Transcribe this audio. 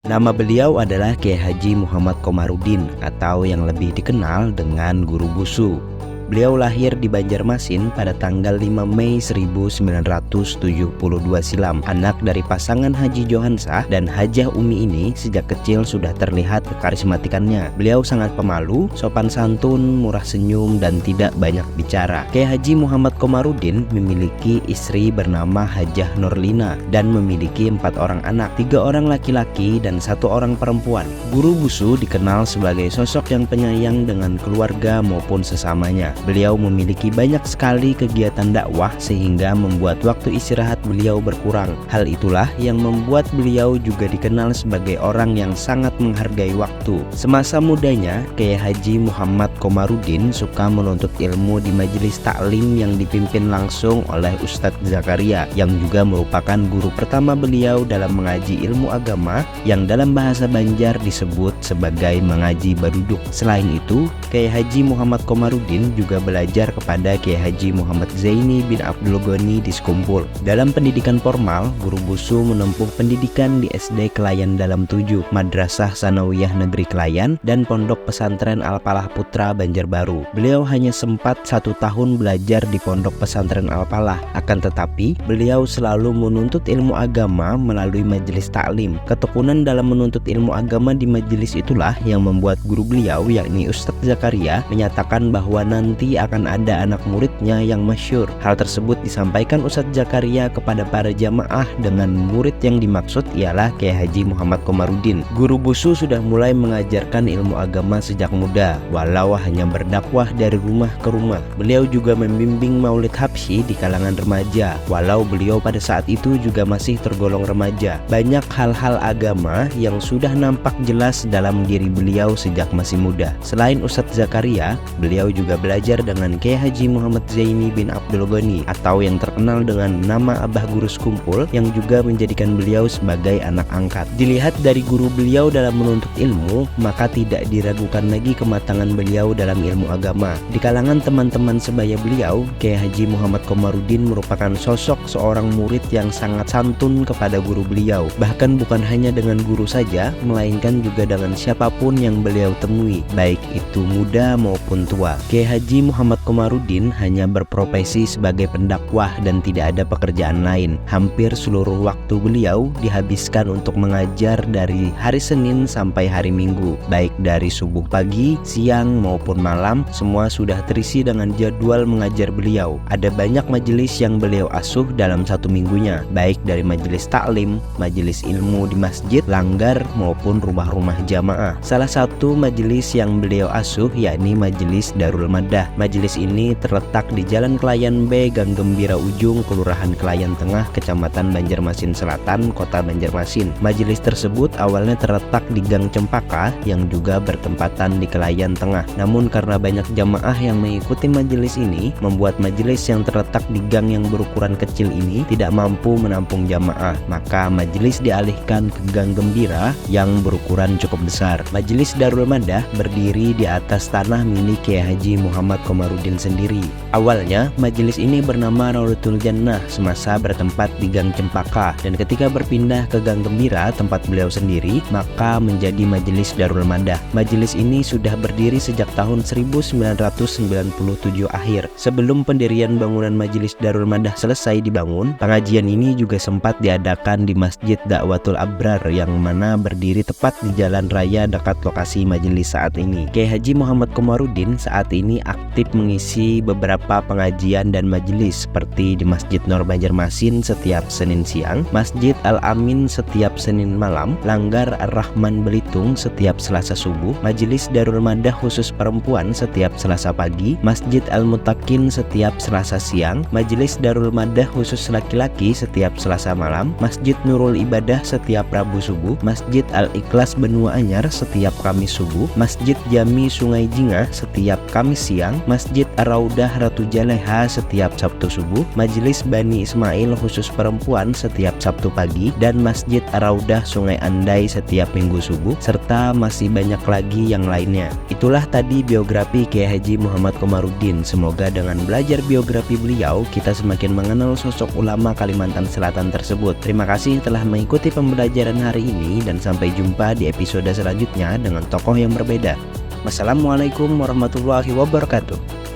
Nama beliau adalah Kiai Haji Muhammad Komarudin atau yang lebih dikenal dengan Guru Busu. Beliau lahir di Banjarmasin pada tanggal 5 Mei 1972 silam. Anak dari pasangan Haji Johansah dan Hajah Umi ini sejak kecil sudah terlihat kekarismatikannya. Beliau sangat pemalu, sopan santun, murah senyum, dan tidak banyak bicara. Kiai Haji Muhammad Komarudin memiliki istri bernama Hajah Nurlina dan memiliki 4 orang anak, 3 orang laki-laki dan 1 orang perempuan. Guru Busu dikenal sebagai sosok yang penyayang dengan keluarga maupun sesamanya. Beliau memiliki banyak sekali kegiatan dakwah sehingga membuat waktu istirahat beliau berkurang. Hal itulah yang membuat beliau juga dikenal sebagai orang yang sangat menghargai waktu. Semasa mudanya, Kiai Haji Muhammad Komarudin suka menuntut ilmu di majelis taklim yang dipimpin langsung oleh Ustadz Zakaria, yang juga merupakan guru pertama beliau dalam mengaji ilmu agama yang dalam bahasa Banjar disebut sebagai mengaji baruduk. Selain itu, Kiai Haji Muhammad Komarudin juga belajar kepada Kiai Haji Muhammad Zaini bin Abdul Ghani di Sekumpul. Dalam pendidikan formal, Guru Busu menempuh pendidikan di SD Kelayan Dalam 7, Madrasah Sanawiyah Negeri Kelayan, dan Pondok Pesantren Al-Falah Putra Banjarbaru. Beliau hanya sempat 1 tahun belajar di Pondok Pesantren Al-Falah, akan tetapi beliau selalu menuntut ilmu agama melalui majelis taklim. Ketekunan dalam menuntut ilmu agama di majelis itulah yang membuat guru beliau, yakni Ustadz Zakaria, menyatakan bahwa nanti akan ada anak muridnya yang masyhur. Hal tersebut disampaikan Ustadz Zakaria kepada para jamaah dengan murid yang dimaksud ialah Kiai Haji Muhammad Komarudin. Guru Busu sudah mulai mengajarkan ilmu agama sejak muda, walau hanya berdakwah dari rumah ke rumah. Beliau juga membimbing maulid habsyi di kalangan remaja, walau beliau pada saat itu juga masih tergolong remaja. Banyak hal-hal agama yang sudah nampak jelas dalam diri beliau sejak masih muda. Selain Ustadz Zakaria, beliau juga belajar dengan Kiai Haji Muhammad Zaini bin Abdul Ghani atau yang terkenal dengan nama Abah Guru Sekumpul, yang juga menjadikan beliau sebagai anak angkat. Dilihat dari guru beliau dalam menuntut ilmu, maka tidak diragukan lagi kematangan beliau dalam ilmu agama. Di kalangan teman-teman sebaya beliau, Kiai Haji Muhammad Komarudin merupakan sosok seorang murid yang sangat santun kepada guru beliau. Bahkan bukan hanya dengan guru saja, melainkan juga dengan siapapun yang beliau temui, baik itu muda maupun tua. Kiai Haji Muhammad Komarudin hanya berprofesi sebagai pendakwah dan tidak ada pekerjaan lain. Hampir seluruh waktu beliau dihabiskan untuk mengajar dari hari Senin sampai hari Minggu, baik dari subuh pagi, siang maupun malam, semua sudah terisi dengan jadwal mengajar beliau. Ada banyak majelis yang beliau asuh dalam 1 minggunya, baik dari majelis taklim, majelis ilmu di masjid, langgar maupun rumah-rumah jamaah. Salah satu majelis yang beliau asuh yakni Majelis Darul Madah. Majelis ini terletak di Jalan Kelayan B, Gang Gembira Ujung, Kelurahan Kelayan Tengah, Kecamatan Banjarmasin Selatan, Kota Banjarmasin. Majelis tersebut awalnya terletak di Gang Cempaka yang juga bertempatan di Kelayan Tengah. Namun karena banyak jamaah yang mengikuti majelis ini, membuat majelis yang terletak di gang yang berukuran kecil ini tidak mampu menampung jamaah. Maka majelis dialihkan ke Gang Gembira yang berukuran cukup besar. Majelis Darul Madah berdiri di atas tanah milik Kiai Haji Muhammad Komarudin sendiri. Awalnya majelis ini bernama Raudhatul Jannah semasa bertempat di Gang Cempaka, dan ketika berpindah ke Gang Gembira tempat beliau sendiri, maka menjadi Majelis Darul Madah. Majelis ini sudah berdiri sejak tahun 1997 akhir. Sebelum pendirian bangunan Majelis Darul Madah selesai dibangun, pengajian ini juga sempat diadakan di Masjid Dakwatul Abrar yang mana berdiri tepat di jalan raya dekat lokasi majelis saat ini. Kiai Haji Muhammad Komarudin saat ini aktif mengisi beberapa pengajian dan majelis seperti di Masjid Nur Banjarmasin setiap Senin siang, Masjid Al-Amin setiap Senin malam, Langgar Ar-Rahman Belitung setiap Selasa subuh, Majelis Darul Madah khusus perempuan setiap Selasa pagi, Masjid Al-Mutakin setiap Selasa siang, Majelis Darul Madah khusus laki-laki setiap Selasa malam, Masjid Nurul Ibadah setiap Rabu subuh, Masjid Al-Ikhlas Benua Anyar setiap Kamis subuh, Masjid Jami Sungai Jingah setiap Kamis siang, siang, Masjid Ar-Raudah Ratu Jaleha setiap Sabtu subuh, Majelis Bani Ismail khusus perempuan setiap Sabtu pagi, dan Masjid Ar-Raudah Sungai Andai setiap Minggu subuh, serta masih banyak lagi yang lainnya. Itulah tadi biografi Kiai Haji Muhammad Komarudin. Semoga dengan belajar biografi beliau, kita semakin mengenal sosok ulama Kalimantan Selatan tersebut. Terima kasih telah mengikuti pembelajaran hari ini dan sampai jumpa di episode selanjutnya dengan tokoh yang berbeda. Wassalamualaikum warahmatullahi wabarakatuh.